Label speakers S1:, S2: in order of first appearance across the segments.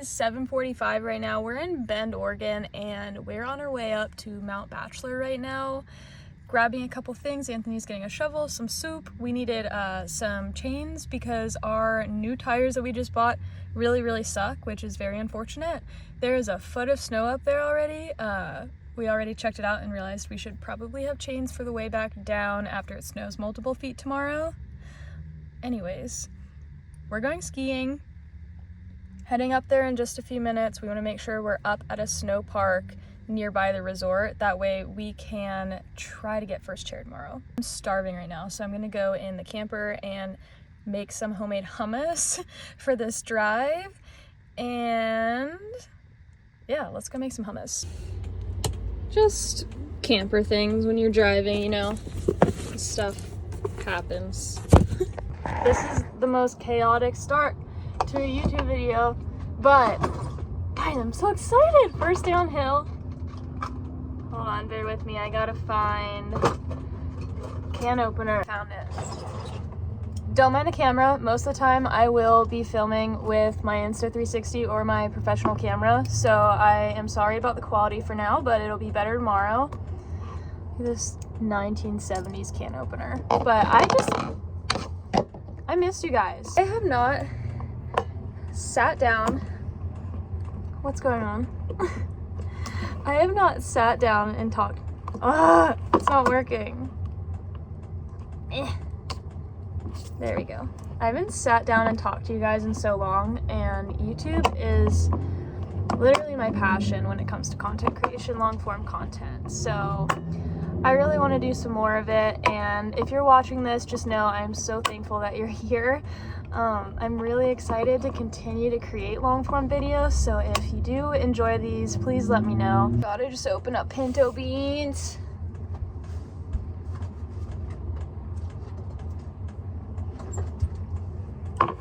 S1: is 7:45 right now. We're in Bend, Oregon, and we're on our way up to Mount Bachelor right now, grabbing a couple things. Anthony's getting a shovel, some soup. We needed some chains because our new tires that we just bought really suck, which is very unfortunate. There is a foot of snow up there already. We already checked it out and realized we should probably have chains for the way back down after it snows multiple feet tomorrow. Anyways, we're going skiing. Heading up there in just a few minutes. We want to make sure we're up at a snow park nearby the resort. That way we can try to get first chair tomorrow. I'm starving right now, so I'm gonna go in the camper and make some homemade hummus for this drive. And yeah, let's go make some hummus. Just camper things when you're driving, you know, stuff happens. This is the most chaotic start to a YouTube video, but guys, I'm so excited. First downhill. Hold on, bear with me. I gotta find can opener. Found it. Don't mind the camera. Most of the time I will be filming with my Insta360 or my professional camera, so I am sorry about the quality for now, but it'll be better tomorrow. Look at this 1970s can opener. But I missed you guys. I have not sat down. What's going on? I have not sat down and talked. It's not working. There we go. I haven't sat down and talked to you guys in so long, and YouTube is literally my passion when it comes to content creation, long form content. So I really want to do some more of it, and if you're watching this, just know I'm so thankful that you're here. I'm really excited to continue to create long form videos, so if you do enjoy these, please let me know. Gotta just open up pinto beans.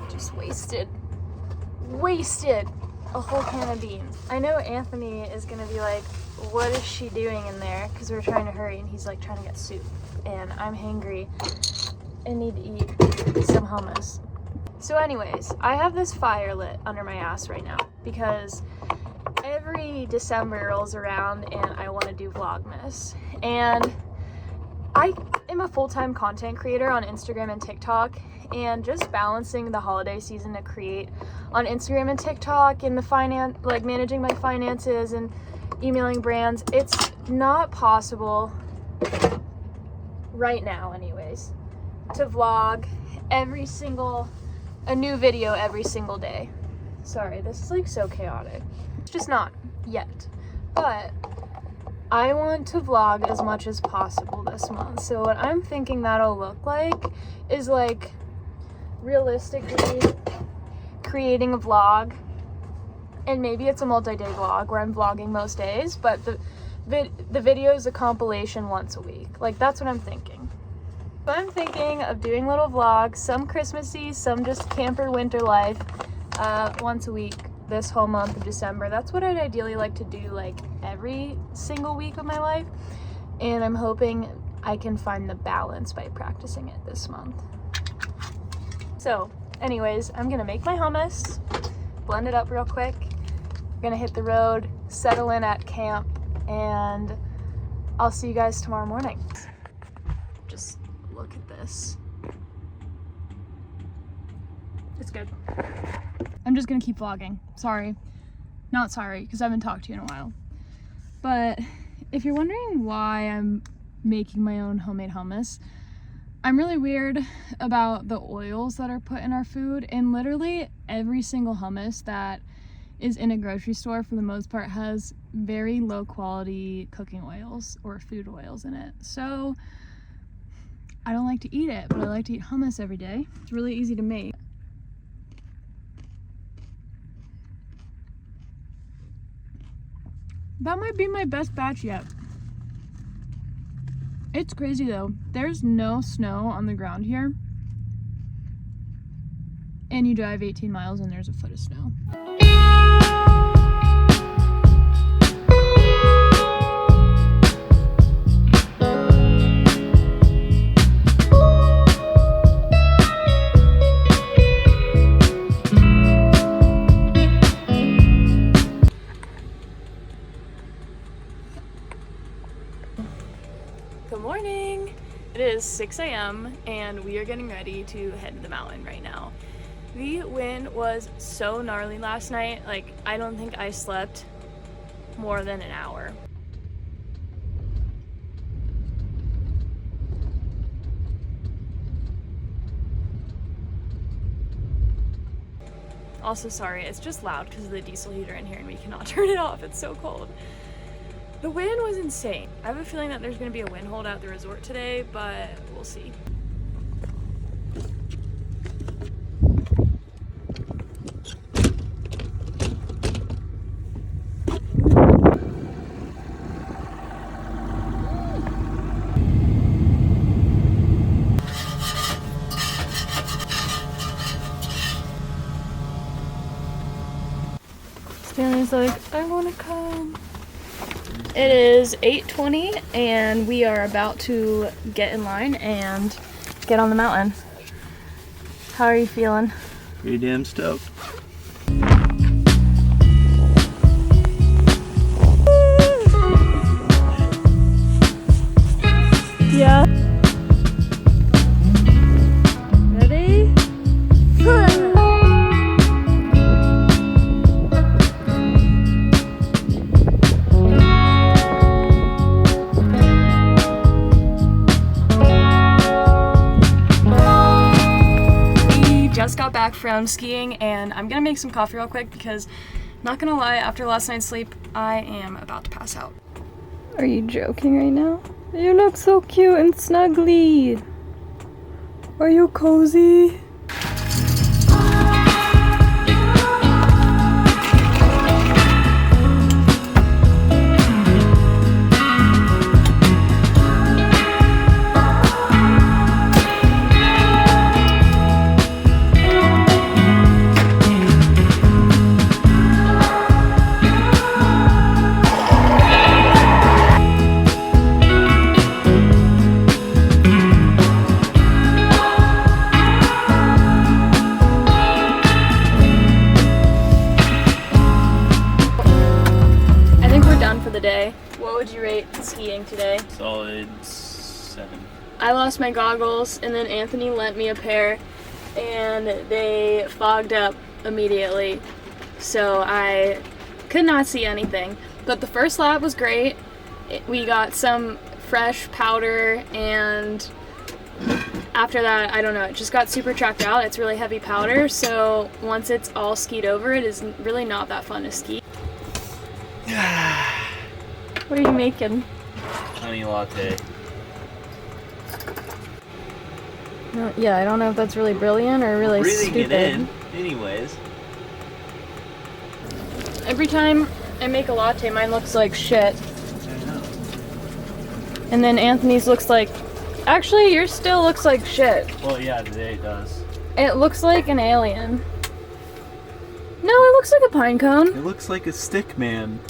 S1: Just wasted a whole can of beans. I know Anthony is gonna be like, what is she doing in there? Because we're trying to hurry, and he's like trying to get soup, and I'm hangry and need to eat some hummus. So anyways, I have this fire lit under my ass right now because every December rolls around and I want to do Vlogmas. And I am a full-time content creator on Instagram and TikTok, and just balancing the holiday season to create on Instagram and TikTok and managing my finances and emailing brands, it's not possible right now anyways to vlog a new video every single day. Sorry, this is like so chaotic. It's just not yet, but I want to vlog as much as possible this month. So what I'm thinking that'll look like is like realistically creating a vlog, and maybe it's a multi-day vlog where I'm vlogging most days, but the video is a compilation once a week. Like, that's what I'm thinking. So I'm thinking of doing little vlogs, some Christmassy, some just camper winter life, once a week this whole month of December. That's what I'd ideally like to do, like every single week of my life, and I'm hoping I can find the balance by practicing it this month. So anyways, I'm gonna make my hummus, blend it up real quick. We're gonna hit the road, settle in at camp, and I'll see you guys tomorrow morning. Just look at this. It's good. I'm just gonna keep vlogging. Sorry. Not sorry, because I haven't talked to you in a while. But if you're wondering why I'm making my own homemade hummus, I'm really weird about the oils that are put in our food, and literally every single hummus that is in a grocery store for the most part has very low quality cooking oils or food oils in it. So I don't like to eat it, but I like to eat hummus every day. It's really easy to make. That might be my best batch yet. It's crazy though. There's no snow on the ground here, and you drive 18 miles and there's a foot of snow. is 6 a.m. and we are getting ready to head to the mountain right now. The wind was so gnarly last night, like I don't think I slept more than an hour. Also, sorry, it's just loud because of the diesel heater in here and we cannot turn it off, it's so cold. The wind was insane. I have a feeling that there's gonna be a wind hold at the resort today, but we'll see. Stanley's like, I wanna come. It is 8:20 and we are about to get in line and get on the mountain. How are you feeling?
S2: Pretty damn stoked.
S1: Yeah. Ready? Just got back from skiing and I'm gonna make some coffee real quick because, not gonna lie, after last night's sleep, I am about to pass out. Are you joking right now? You look so cute and snuggly. Are you cozy? Day. What would you rate skiing today?
S2: Solid 7.
S1: I lost my goggles and then Anthony lent me a pair and they fogged up immediately, so I could not see anything. But the first lap was great. We got some fresh powder and after that, I don't know, it just got super tracked out. It's really heavy powder, so once it's all skied over, it is really not that fun to ski. What are you making?
S2: Honey latte.
S1: No, yeah, I don't know if that's really brilliant or really stupid.
S2: Breathing it in, anyways.
S1: Every time I make a latte, mine looks like shit.
S2: I know.
S1: And then Anthony's looks like... Actually, yours still looks like shit.
S2: Well, yeah, today it does.
S1: It looks like an alien. No, it looks like a pine cone.
S2: It looks like a stick man.